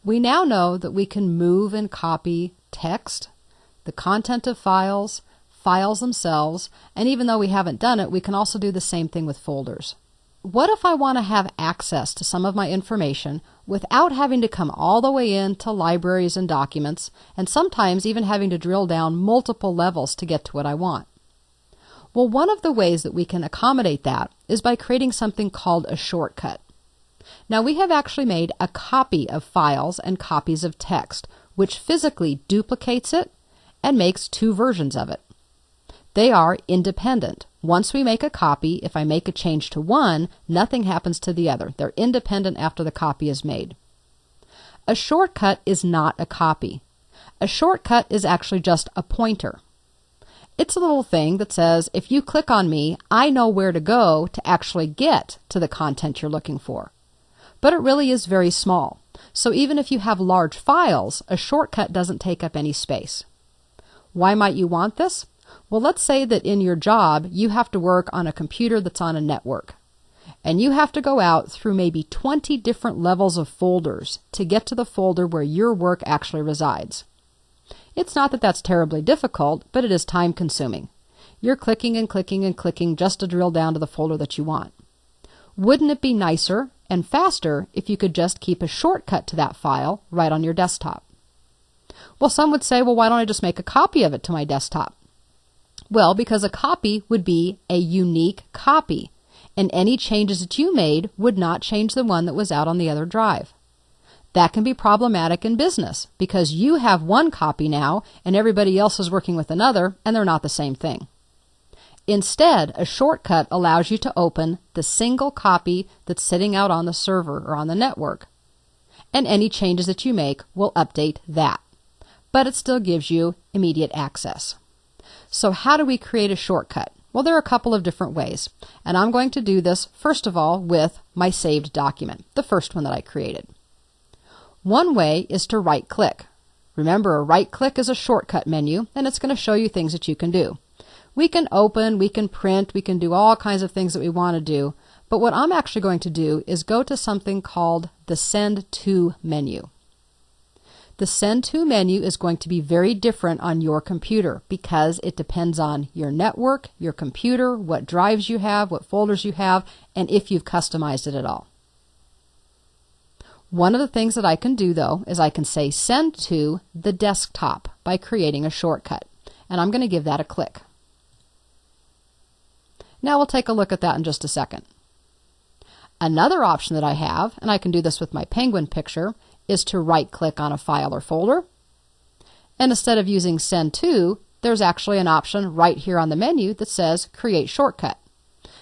We now know that we can move and copy text, the content of files, files themselves, and even though we haven't done it, we can also do the same thing with folders. What if I want to have access to some of my information without having to come all the way into libraries and documents, and sometimes even having to drill down multiple levels to get to what I want? Well, one of the ways that we can accommodate that is by creating something called a shortcut. Now, we have actually made a copy of files and copies of text, which physically duplicates it and makes two versions of it. They are independent. Once we make a copy, if I make a change to one, nothing happens to the other. They're independent after the copy is made. A shortcut is not a copy. A shortcut is actually just a pointer. It's a little thing that says, if you click on me, I know where to go to actually get to the content you're looking for. But it really is very small. So even if you have large files, a shortcut doesn't take up any space. Why might you want this? Well, let's say that in your job, you have to work on a computer that's on a network. And you have to go out through maybe 20 different levels of folders to get to the folder where your work actually resides. It's not that that's terribly difficult, but it is time consuming. You're clicking and clicking and clicking just to drill down to the folder that you want. Wouldn't it be nicer and faster if you could just keep a shortcut to that file right on your desktop? Well, some would say, well, why don't I just make a copy of it to my desktop? Well, because a copy would be a unique copy, and any changes that you made would not change the one that was out on the other drive. That can be problematic in business because you have one copy now and everybody else is working with another, and they're not the same thing. Instead, a shortcut allows you to open the single copy that's sitting out on the server or on the network, and any changes that you make will update that. But it still gives you immediate access. So how do we create a shortcut? Well, there are a couple of different ways, and I'm going to do this first of all with my saved document, the first one that I created. One way is to right-click. Remember, a right-click is a shortcut menu, and it's going to show you things that you can do. We can open, we can print, we can do all kinds of things that we want to do, but what I'm actually going to do is go to something called the Send To menu. The Send To menu is going to be very different on your computer because it depends on your network, your computer, what drives you have, what folders you have, and if you've customized it at all. One of the things that I can do, though, is I can say Send To the desktop by creating a shortcut, and I'm going to give that a click. Now we'll take a look at that in just a second. Another option that I have, and I can do this with my penguin picture, is to right-click on a file or folder. And instead of using Send To, there's actually an option right here on the menu that says Create Shortcut.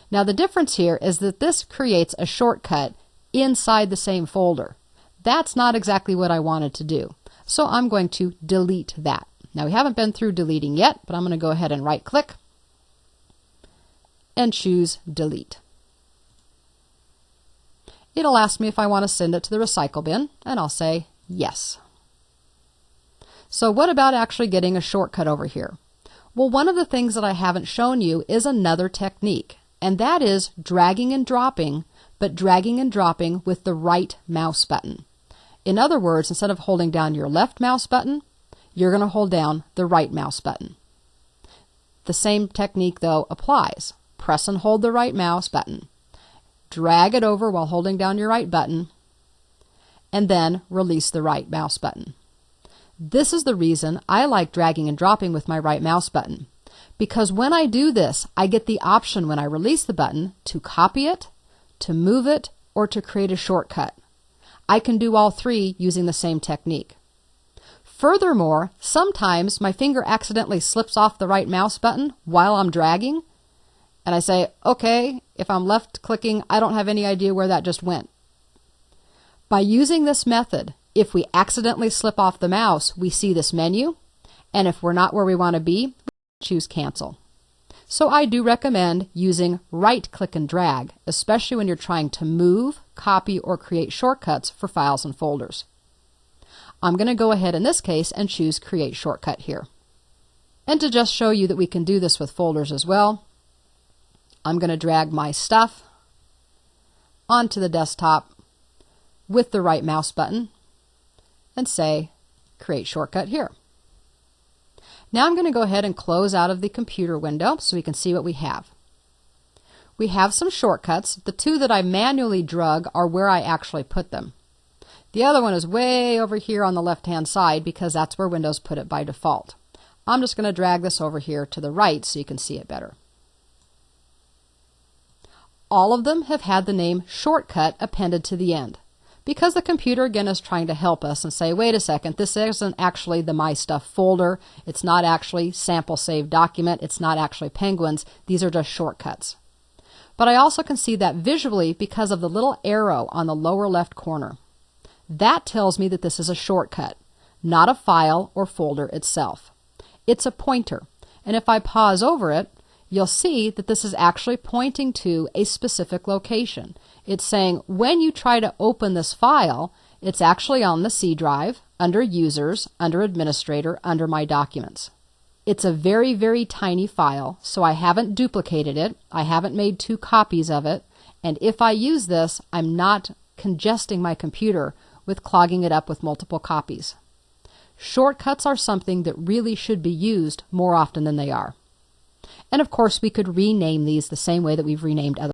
Now the difference here is that this creates a shortcut inside the same folder. That's not exactly what I wanted to do. So I'm going to delete that. Now we haven't been through deleting yet, but I'm going to go ahead and right-click and choose Delete. It'll ask me if I want to send it to the recycle bin, and I'll say yes. So what about actually getting a shortcut over here? Well, one of the things that I haven't shown you is another technique, and that is dragging and dropping, but dragging and dropping with the right mouse button. In other words, instead of holding down your left mouse button, you're going to hold down the right mouse button. The same technique, though, applies. Press and hold the right mouse button. Drag it over while holding down your right button, and then release the right mouse button. This is the reason I like dragging and dropping with my right mouse button, because when I do this, I get the option when I release the button to copy it, to move it, or to create a shortcut. I can do all three using the same technique. Furthermore, sometimes my finger accidentally slips off the right mouse button while I'm dragging, and I say, okay, if I'm left clicking, I don't have any idea where that just went. By using this method, if we accidentally slip off the mouse, we see this menu, and if we're not where we want to be, choose Cancel. So I do recommend using right-click and drag, especially when you're trying to move, copy, or create shortcuts for files and folders. I'm going to go ahead in this case and choose Create Shortcut here. And to just show you that we can do this with folders as well, I'm going to drag my stuff onto the desktop with the right mouse button, and say Create Shortcut here. Now I'm going to go ahead and close out of the computer window so we can see what we have. We have some shortcuts. The two that I manually drug are where I actually put them. The other one is way over here on the left-hand side because that's where Windows put it by default. I'm just going to drag this over here to the right so you can see it better. All of them have had the name Shortcut appended to the end, because the computer again is trying to help us and say, wait a second, this isn't actually the My Stuff folder, it's not actually sample save document, it's not actually Penguins, these are just shortcuts. But I also can see that visually because of the little arrow on the lower left corner. That tells me that this is a shortcut, not a file or folder itself. It's a pointer, and if I pause over it, you'll see that this is actually pointing to a specific location. It's saying when you try to open this file, it's actually on the C drive, under Users, under Administrator, under My Documents. It's a very, very tiny file, so I haven't duplicated it, I haven't made 2 copies of it, and if I use this, I'm not congesting my computer with clogging it up with multiple copies. Shortcuts are something that really should be used more often than they are. And of course, we could rename these the same way that we've renamed other